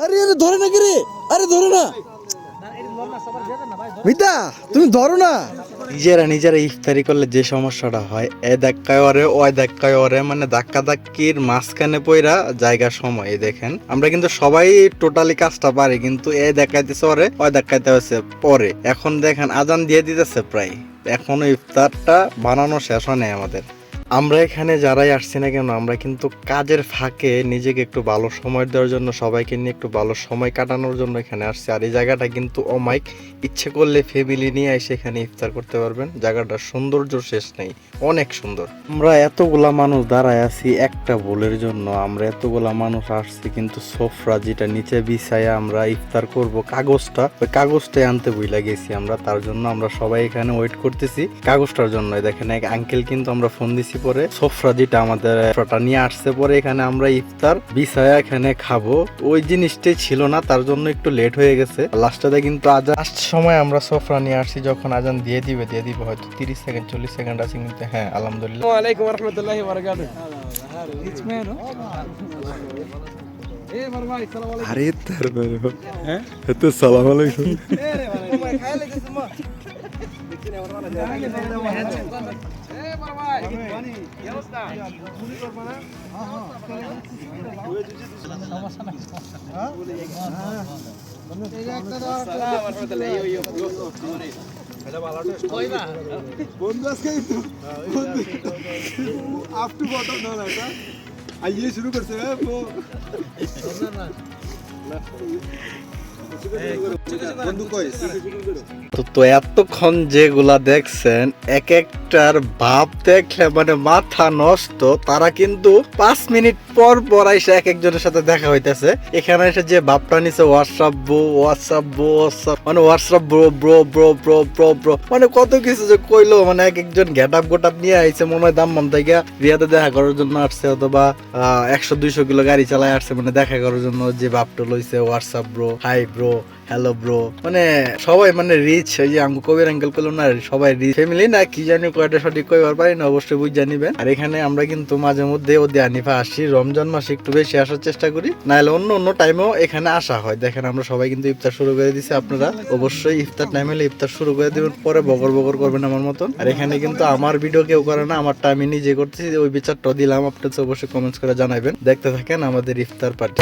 আরে আরে ধরে না রে, আরে ধরে না মিতা, তুমি ধরো না। নিজেরা ইফতারি করলে যে সমস্যাটা হয়, এ ধাক্কায় ওরে ওই ধাক্কায় ওরে, মানে ধাক্কা ধাক্কির মাঝখানে পইরা জায়গার সময় দেখেন। আমরা কিন্তু সবাই টোটালি কাজটা পারি, কিন্তু এ দেখাইতেছে ওরে ওই দেখাইতে হচ্ছে পরে। এখন দেখেন আজান দিয়ে দিতেছে প্রায়, এখনো ইফতারটা বানানো শেষ হয় নাই আমাদের। আমরা এখানে যারাই আসছি না কেন, আমরা কিন্তু কাজের ফাঁকে নিজেকে একটু ভালো সময় দেওয়ার জন্য, সবাইকে নিয়ে একটু ভালো সময় কাটানোর জন্য এখানে আসছি। আর এই জায়গাটা কিন্তু অমাইক, ইচ্ছে করলে ফ্যামিলি নিয়ে এসে এখানে ইফতার করতে পারবেন। জায়গাটার সৌন্দর্য শেষ নেই, অনেক সুন্দর। আমরা এতগুলা মানুষ দাঁড়ায় আছি একটা ভুলের জন্য। আমরা এতগুলা মানুষ আসছি, কিন্তু সোফরা যেটা নিচে বিছায়া আমরা ইফতার করব, কাগজটা, ওই কাগজটাই আনতে ভুলে গেছি আমরা। তার জন্য আমরা সবাই এখানে ওয়েট করতেছি কাগজটার জন্য। দেখেন এক আঙ্কেল কিন্তু আমরা ফোন দিছি পরে, সোফরা যেটা আমাদের নিয়ে আসছে পরে এখানে আমরা ইফতার বিছায়া এখানে খাবো। ওই জিনিসটাই ছিল না, তার জন্য একটু লেট হয়ে গেছে। লাস্টে কিন্তু আজান সময় আমরা সোফরা নিয়ে আসছি, যখন আজান দিয়ে দিবে হয়তো 30 সেকেন্ড 40 সেকেন্ড আছে, কিন্তু হ্যাঁ আলহামদুলিল্লাহ। ওয়া আলাইকুম ওয়া রাহমাতুল্লাহি ওয়া বারাকাতুহু। আরে তার হ্যাঁ তো সালাম আলাইকুম। বন্ধু আজকে আপ টু বটম না এটা আইয়ে শুরু করছে। তো এতক্ষণ যেগুলা দেখছেন, এক একটার ভাব দেখলে মানে মাথা নষ্ট। তারা কিন্তু 5 মিনিট পর পর এসে এক একজনের সাথে দেখা হইতেছে। এখানে এসে যে ভাবটা নিছে WhatsApp bro, WhatsApp bro, WhatsApp মানে WhatsApp bro bro bro bro bro bro, মানে কত কিছু যে কইলো। মানে এক একজন গেটআপ গোটাপ নিয়ে আইছে, মনে হয় দাম্মাম থেকে রিয়াতে দেখা করার জন্য আসছে, অথবা 100-200 কিলো গাড়ি চালায় আসছে, মানে দেখা করার জন্য যে ভাবটা লইছে WhatsApp bro, hi bro, hello bro. মানে সবাই মানে রিচ, ওই যে আমি কবির আঙ্কেল পেল না, সবাই রিচ ফ্যামিলি না কি জানি, কয়টা সঠিক কইবার পারি না, অবশ্যই বুঝ জানিবেন। আর এখানে আমরা কিন্তু মাঝে মধ্যে ওদের আনিফা আসি, রমজান মাসে একটু বেশি আসার চেষ্টা করি, নাহলে অন্য অন্য টাইমেও এখানে আসা হয়। দেখেন আমরা সবাই কিন্তু ইফতার শুরু করে দিছি। আপনারা অবশ্যই ইফতার টাইম হলে ইফতার শুরু করে দিবেন, পরে বগর বগর করবেন আমার মতন। আর এখানে কিন্তু আমার ভিডিও কেউ করে না, আমারটা আমি নিজে করতেছি, ওই বিচারটা দিলাম। আপনাদের অবশ্যই কমেন্টস করে জানাবেন। দেখতে থাকেন আমাদের ইফতার পার্টি।